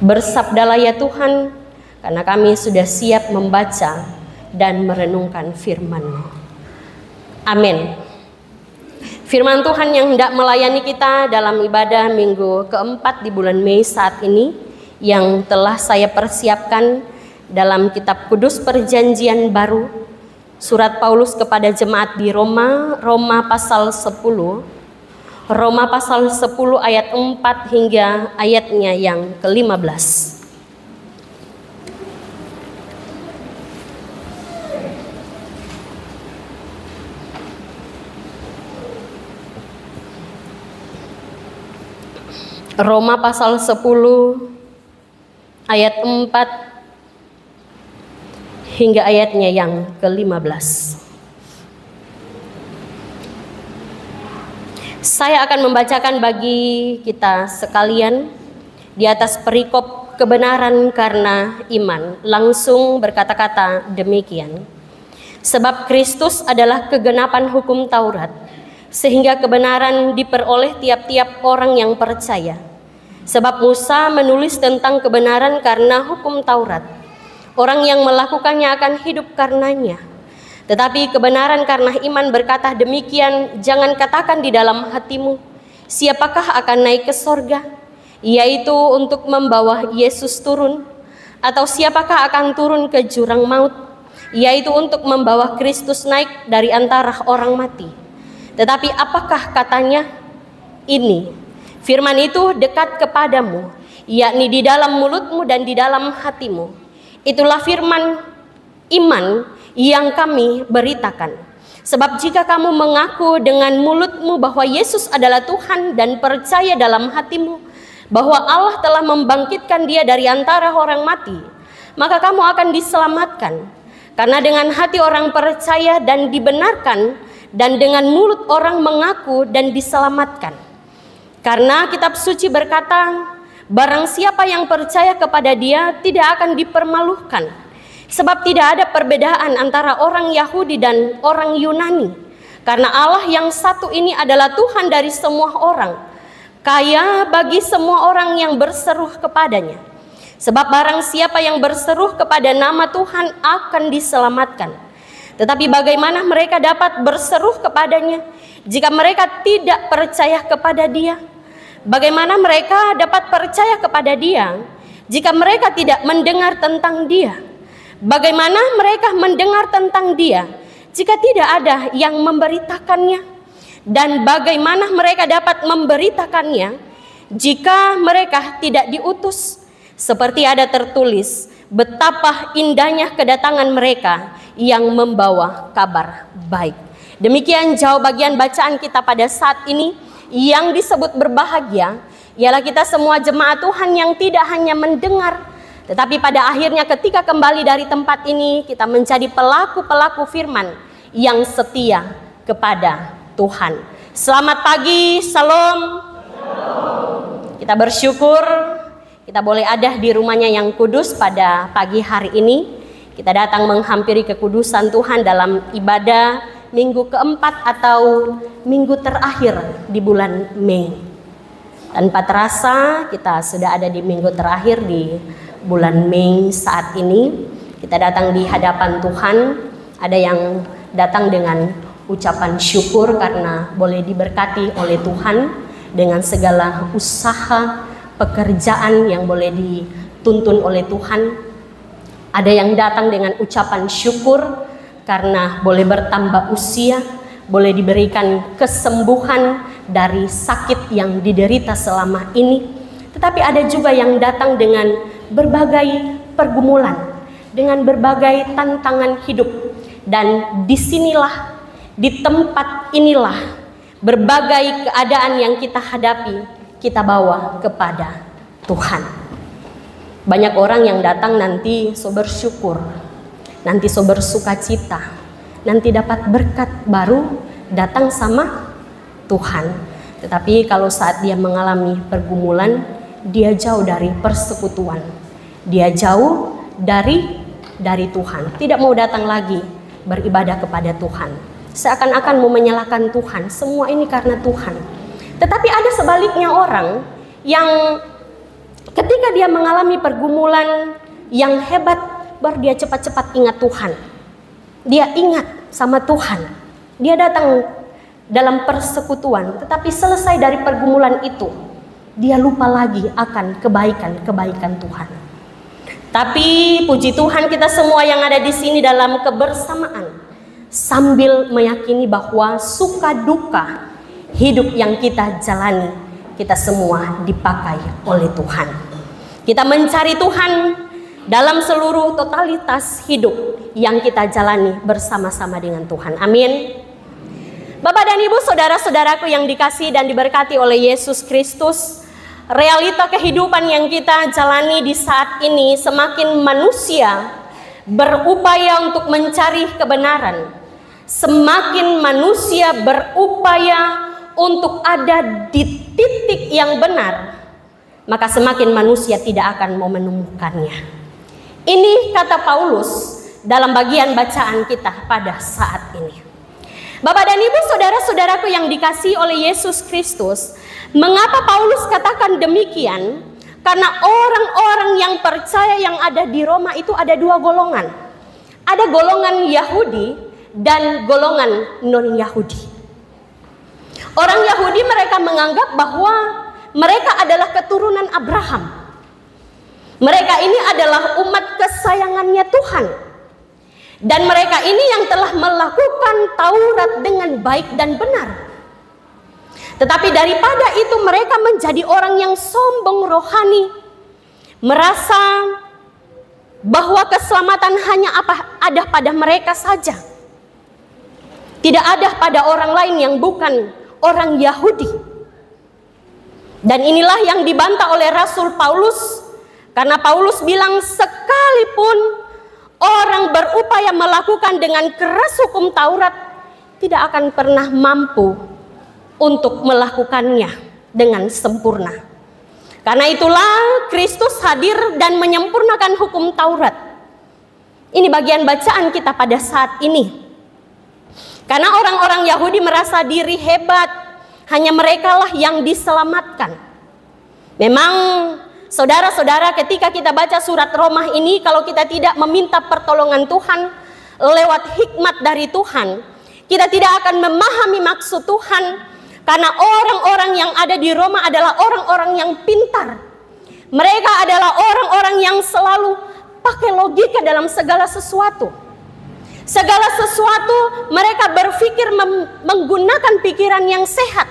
Bersabdalah ya Tuhan, karena kami sudah siap membaca dan merenungkan firman-Mu. Amin. Firman Tuhan yang hendak melayani kita dalam ibadah minggu keempat di bulan Mei saat ini, yang telah saya persiapkan dalam kitab Kudus Perjanjian Baru, surat Paulus kepada jemaat di Roma, Roma pasal 10, Roma pasal 10 ayat 4 hingga ayatnya yang ke-15. Roma pasal 10 ayat 4 hingga ayatnya yang ke-15. Saya akan membacakan bagi kita sekalian di atas perikop kebenaran karena iman, langsung berkata-kata demikian. Sebab Kristus adalah kegenapan hukum Taurat, sehingga kebenaran diperoleh tiap-tiap orang yang percaya. Sebab Musa menulis tentang kebenaran karena hukum Taurat. Orang yang melakukannya akan hidup karenanya. Tetapi kebenaran karena iman berkata demikian, jangan katakan di dalam hatimu, siapakah akan naik ke sorga, yaitu untuk membawa Yesus turun, atau siapakah akan turun ke jurang maut, yaitu untuk membawa Kristus naik dari antara orang mati. Tetapi apakah katanya? Ini, firman itu dekat kepadamu, yakni di dalam mulutmu dan di dalam hatimu. Itulah firman iman yang kami beritakan. Sebab jika kamu mengaku dengan mulutmu bahwa Yesus adalah Tuhan dan percaya dalam hatimu bahwa Allah telah membangkitkan Dia dari antara orang mati, maka kamu akan diselamatkan. Karena dengan hati orang percaya dan dibenarkan, dan dengan mulut orang mengaku dan diselamatkan. Karena kitab suci berkata, barang siapa yang percaya kepada Dia tidak akan dipermalukan. Sebab tidak ada perbedaan antara orang Yahudi dan orang Yunani. Karena Allah yang satu ini adalah Tuhan dari semua orang, kaya bagi semua orang yang berseru kepadanya. Sebab barang siapa yang berseru kepada nama Tuhan akan diselamatkan. Tetapi bagaimana mereka dapat berseru kepadanya jika mereka tidak percaya kepada Dia? Bagaimana mereka dapat percaya kepada Dia jika mereka tidak mendengar tentang Dia? Bagaimana mereka mendengar tentang Dia jika tidak ada yang memberitakannya? Dan bagaimana mereka dapat memberitakannya jika mereka tidak diutus? Seperti ada tertulis, betapa indahnya kedatangan mereka yang membawa kabar baik. Demikian jauh bagian bacaan kita pada saat ini. Yang disebut berbahagia ialah kita semua jemaat Tuhan yang tidak hanya mendengar, tetapi pada akhirnya ketika kembali dari tempat ini kita menjadi pelaku-pelaku firman yang setia kepada Tuhan. Selamat pagi, salam. Kita bersyukur kita boleh ada di rumahnya yang kudus pada pagi hari ini. Kita datang menghampiri kekudusan Tuhan dalam ibadah minggu keempat atau minggu terakhir di bulan Mei. Tanpa terasa kita sudah ada di minggu terakhir di bulan Mei saat ini. Kita datang di hadapan Tuhan. Ada yang datang dengan ucapan syukur karena boleh diberkati oleh Tuhan dengan segala usaha pekerjaan yang boleh dituntun oleh Tuhan. Ada yang datang dengan ucapan syukur karena boleh bertambah usia, boleh diberikan kesembuhan dari sakit yang diderita selama ini. Tetapi ada juga yang datang dengan berbagai pergumulan, dengan berbagai tantangan hidup. Dan disinilah, di tempat inilah, berbagai keadaan yang kita hadapi, kita bawa kepada Tuhan. Banyak orang yang datang nanti so bersyukur, nanti so bersukacita, nanti dapat berkat baru datang sama Tuhan. Tetapi kalau saat dia mengalami pergumulan, dia jauh dari persekutuan, dia jauh dari Tuhan, tidak mau datang lagi beribadah kepada Tuhan, seakan-akan mau menyalahkan Tuhan, semua ini karena Tuhan. Tetapi ada sebaliknya orang yang ketika ketika dia mengalami pergumulan yang hebat, baru dia cepat-cepat ingat Tuhan. Dia ingat sama Tuhan. Dia datang dalam persekutuan, tetapi selesai dari pergumulan itu, dia lupa lagi akan kebaikan-kebaikan Tuhan. Tapi puji Tuhan, kita semua yang ada di sini dalam kebersamaan, sambil meyakini bahwa suka duka hidup yang kita jalani, kita semua dipakai oleh Tuhan. Kita mencari Tuhan dalam seluruh totalitas hidup yang kita jalani bersama-sama dengan Tuhan. Amin. Bapak dan Ibu, saudara-saudaraku yang dikasihi dan diberkati oleh Yesus Kristus, realita kehidupan yang kita jalani di saat ini, semakin manusia berupaya untuk mencari kebenaran, semakin manusia berupaya untuk ada di titik yang benar, maka semakin manusia tidak akan mau menemukannya. Ini kata Paulus dalam bagian bacaan kita pada saat ini. Bapak dan Ibu, saudara-saudaraku yang dikasihi oleh Yesus Kristus, mengapa Paulus katakan demikian? Karena orang-orang yang percaya yang ada di Roma itu ada dua golongan. Ada golongan Yahudi dan golongan non-Yahudi. Orang Yahudi mereka menganggap bahwa mereka adalah keturunan Abraham. Mereka ini adalah umat kesayangannya Tuhan. Dan mereka ini yang telah melakukan Taurat dengan baik dan benar. Tetapi daripada itu mereka menjadi orang yang sombong rohani, merasa bahwa keselamatan hanya ada pada mereka saja, tidak ada pada orang lain yang bukan orang Yahudi. Dan inilah yang dibantah oleh Rasul Paulus, karena Paulus bilang sekalipun orang berupaya melakukan dengan keras hukum Taurat, tidak akan pernah mampu untuk melakukannya dengan sempurna. Karena itulah Kristus hadir dan menyempurnakan hukum Taurat. Ini bagian bacaan kita pada saat ini. Karena orang-orang Yahudi merasa diri hebat, hanya merekalah yang diselamatkan. Memang saudara-saudara, ketika kita baca surat Roma ini, kalau kita tidak meminta pertolongan Tuhan lewat hikmat dari Tuhan, kita tidak akan memahami maksud Tuhan. Karena orang-orang yang ada di Roma adalah orang-orang yang pintar. Mereka adalah orang-orang yang selalu pakai logika dalam segala sesuatu. Segala sesuatu mereka berpikir menggunakan pikiran yang sehat.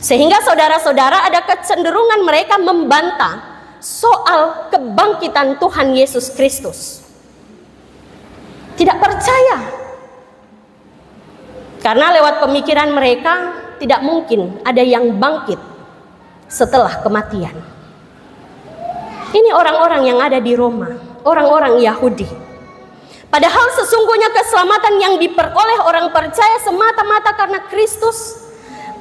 Sehingga saudara-saudara ada kecenderungan mereka membantah soal kebangkitan Tuhan Yesus Kristus. Tidak percaya. Karena lewat pemikiran mereka tidak mungkin ada yang bangkit setelah kematian. Ini orang-orang yang ada di Roma, orang-orang Yahudi. Padahal sesungguhnya keselamatan yang diperoleh orang percaya semata-mata karena Kristus,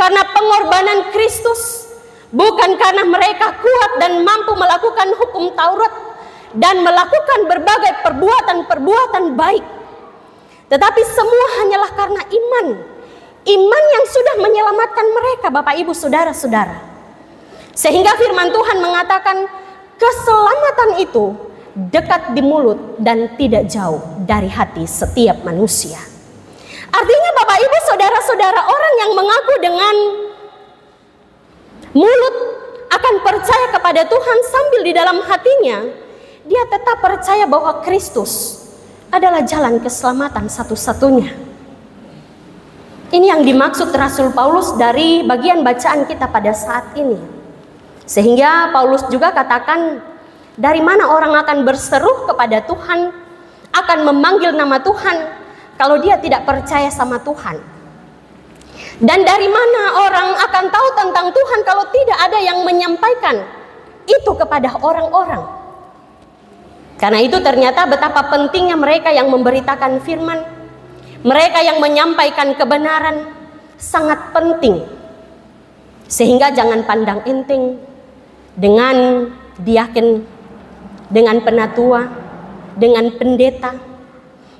karena pengorbanan Kristus, bukan karena mereka kuat dan mampu melakukan hukum Taurat dan melakukan berbagai perbuatan-perbuatan baik. Tetapi semua hanyalah karena iman. Iman yang sudah menyelamatkan mereka, Bapak Ibu saudara-saudara. Sehingga firman Tuhan mengatakan keselamatan itu dekat di mulut dan tidak jauh dari hati setiap manusia. Artinya Bapak Ibu saudara-saudara, orang yang mengaku dengan mulut akan percaya kepada Tuhan sambil di dalam hatinya dia tetap percaya bahwa Kristus adalah jalan keselamatan satu-satunya. Ini yang dimaksud Rasul Paulus dari bagian bacaan kita pada saat ini. Sehingga Paulus juga katakan, dari mana orang akan berseru kepada Tuhan, akan memanggil nama Tuhan, kalau dia tidak percaya sama Tuhan. Dan dari mana orang akan tahu tentang Tuhan kalau tidak ada yang menyampaikan itu kepada orang-orang. Karena itu ternyata betapa pentingnya mereka yang memberitakan firman, mereka yang menyampaikan kebenaran sangat penting. Sehingga jangan pandang enteng dengan diaken, dengan penatua, dengan pendeta.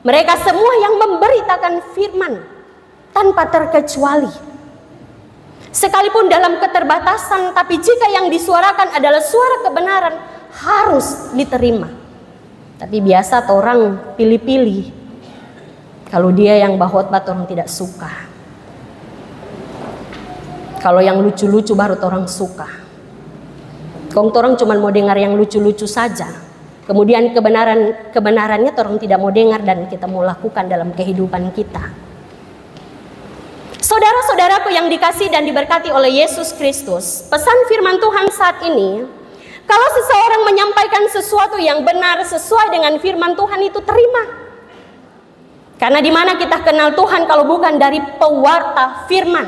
Mereka semua yang memberitakan firman tanpa terkecuali. Sekalipun dalam keterbatasan, tapi jika yang disuarakan adalah suara kebenaran, harus diterima. Tapi biasa orang pilih-pilih. Kalau dia yang bahotbah orang tidak suka. Kalau yang lucu-lucu baru orang suka. Kong orang cuma mau dengar yang lucu-lucu saja. Kemudian kebenarannya orang tidak mau dengar dan kita mau lakukan dalam kehidupan kita. Saudara-saudaraku yang dikasihi dan diberkati oleh Yesus Kristus, pesan firman Tuhan saat ini, kalau seseorang menyampaikan sesuatu yang benar sesuai dengan firman Tuhan itu terima. Karena di mana kita kenal Tuhan kalau bukan dari pewarta firman.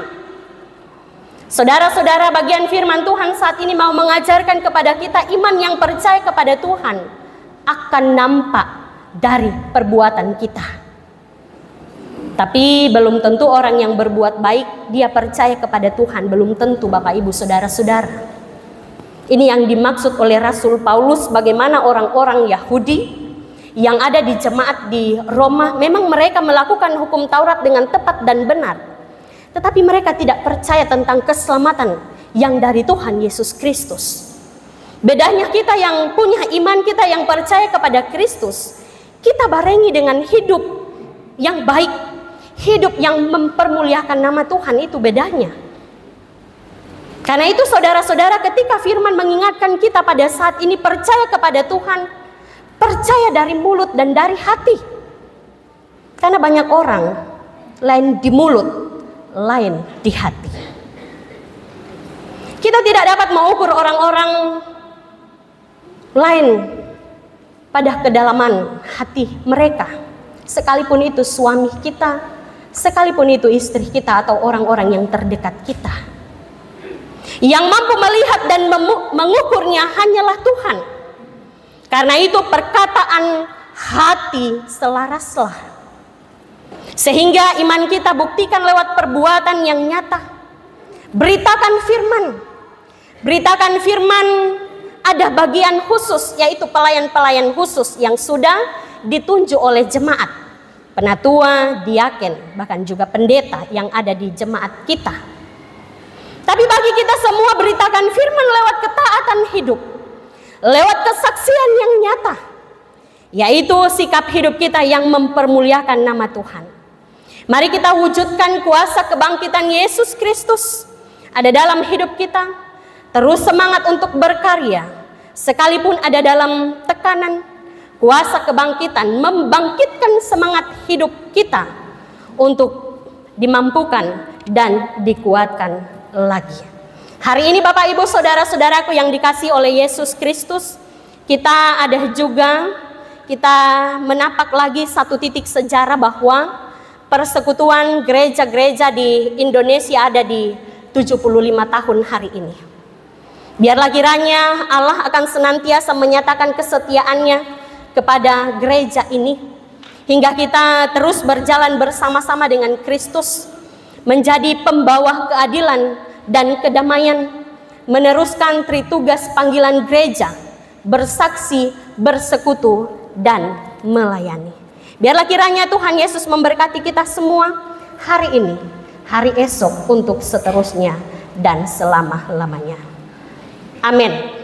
Saudara-saudara, bagian firman Tuhan saat ini mau mengajarkan kepada kita iman yang percaya kepada Tuhan akan nampak dari perbuatan kita. Tapi belum tentu orang yang berbuat baik dia percaya kepada Tuhan, belum tentu Bapak Ibu Saudara-saudara. Ini yang dimaksud oleh Rasul Paulus, bagaimana orang-orang Yahudi yang ada di jemaat di Roma, memang mereka melakukan hukum Taurat dengan tepat dan benar. Tetapi mereka tidak percaya tentang keselamatan yang dari Tuhan Yesus Kristus. Bedanya kita yang punya iman, kita yang percaya kepada Kristus, kita barengi dengan hidup yang baik. Hidup yang mempermuliakan nama Tuhan, itu bedanya. Karena itu saudara-saudara, ketika firman mengingatkan kita pada saat ini percaya kepada Tuhan, percaya dari mulut dan dari hati. Karena banyak orang lain di mulut, lain di hati. Kita tidak dapat mengukur orang-orang lain pada kedalaman hati mereka. Sekalipun itu suami kita, sekalipun itu istri kita atau orang-orang yang terdekat kita. Yang mampu melihat dan mengukurnya hanyalah Tuhan. Karena itu perkataan hati selaraslah. Sehingga iman kita buktikan lewat perbuatan yang nyata. Beritakan firman. Beritakan firman, ada bagian khusus, yaitu pelayan-pelayan khusus yang sudah ditunjuk oleh jemaat. Penatua, diaken, bahkan juga pendeta yang ada di jemaat kita. Tapi bagi kita semua beritakan firman lewat ketaatan hidup, lewat kesaksian yang nyata, yaitu sikap hidup kita yang mempermuliakan nama Tuhan. Mari kita wujudkan kuasa kebangkitan Yesus Kristus ada dalam hidup kita. Terus semangat untuk berkarya, sekalipun ada dalam tekanan. Kuasa kebangkitan membangkitkan semangat hidup kita untuk dimampukan dan dikuatkan lagi. Hari ini Bapak Ibu Saudara-saudaraku yang dikasihi oleh Yesus Kristus, kita menapak lagi satu titik sejarah bahwa persekutuan gereja-gereja di Indonesia ada di 75 tahun hari ini. Biarlah kiranya Allah akan senantiasa menyatakan kesetiaannya kepada gereja ini, hingga kita terus berjalan bersama-sama dengan Kristus, menjadi pembawa keadilan dan kedamaian, meneruskan tritugas panggilan gereja, bersaksi, bersekutu, dan melayani. Biarlah kiranya Tuhan Yesus memberkati kita semua hari ini, hari esok, untuk seterusnya dan selama-lamanya. Amin.